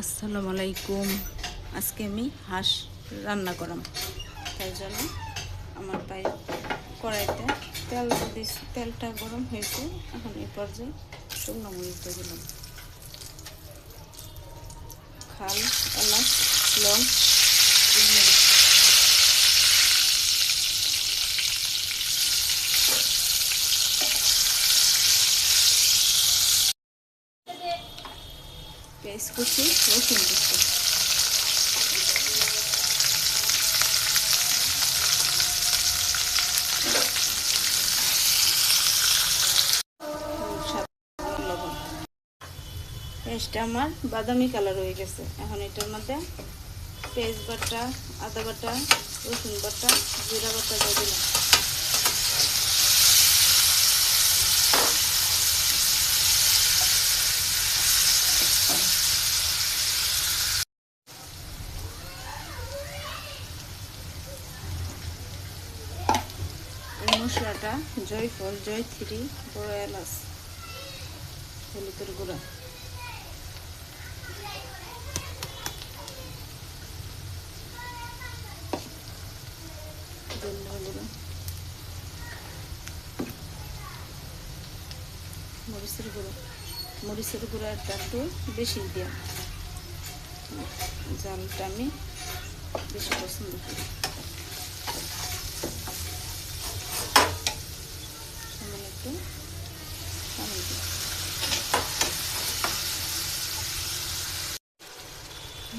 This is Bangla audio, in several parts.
আসসালামু আলাইকুম। আজকে আমি হাঁস রান্না করাম, তাই জন্য আমার পায়ে কড়াইতে তেল দিয়েছি। তেলটা গরম হয়েছে, এখন এই পর্যায়ে শুকনো মরিচ দিয়ে দিলাম, খাল, এলাচ, লং, গোলমরিচ। পেঁয়াজ কুচি, রসুন কুচি, লবণ। পেঁয়াজটা আমার বাদামি কালার হয়ে গেছে। এখন এটার মধ্যে পেঁয়াজ বাটা, আদা বাটা, রসুন বাটা, জিরা বাটা দিয়ে দিলাম। এই মশলাটা জয়ফল, জয়ত্রী, বড় এলাচ, হলুদের গুঁড়া, ধনিয়ার গুঁড়া, মরিচের গুঁড়াটা একটু বেশি দেওয়া, জালটা আমি বেশি পছন্দ করি। একটু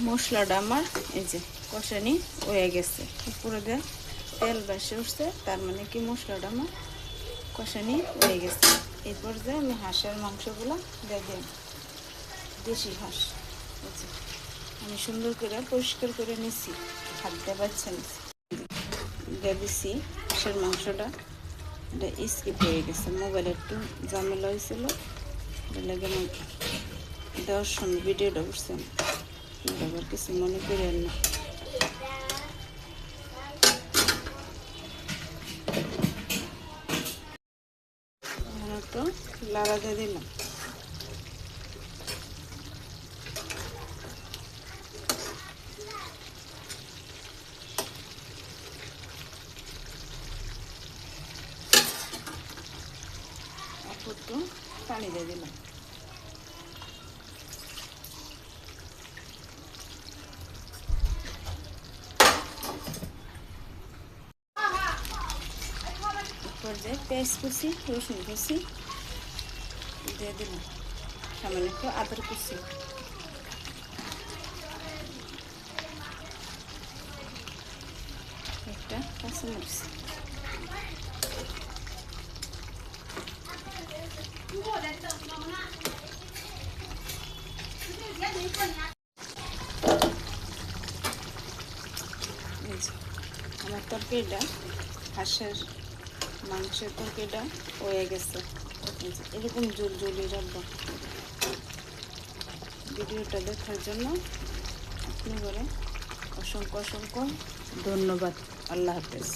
মশলাটা আমার এই যে কষানি হয়ে গেছে, উপরে দিয়ে তেল বেশি উঠছে, তার মানে কি মশলাটা আমার কষানি হয়ে গেছে। এই পর্যায়ে আমি হাঁসের মাংসগুলো দিয়ে দিলাম। দেশি হাঁস আমি সুন্দর করে পরিষ্কার করে নিছি, হাত দিয়ে বাচ্চা নিছি, দিয়ে দিছি হাঁসের মাংসটা। এটা স্কিপ হয়ে গেছে, মোবাইলে একটু ঝামেলা হয়েছিল, লেগে দেওয়ার সময় ভিডিওটা উঠছেন, আবার কিছু মনে করেন না। একটু লাড়া দিয়ে দিলাম। একটু পানি দিয়ে দিলাম। পর্যায়ে পেঁয়াজ কুচি, রসুন কুচি দিয়ে দিলাম, সামান্য একটু আদার কুচি, একটা কাঁচামরিচ, আমার তরকারিটা, হাঁসের মাংসের তরকারিটা হয়ে গেছে। এরকম জল জলি রাখবো। ভিডিওটা দেখার জন্য আপনি করে অসংখ্য অসংখ্য ধন্যবাদ। আল্লাহ হাফেজ।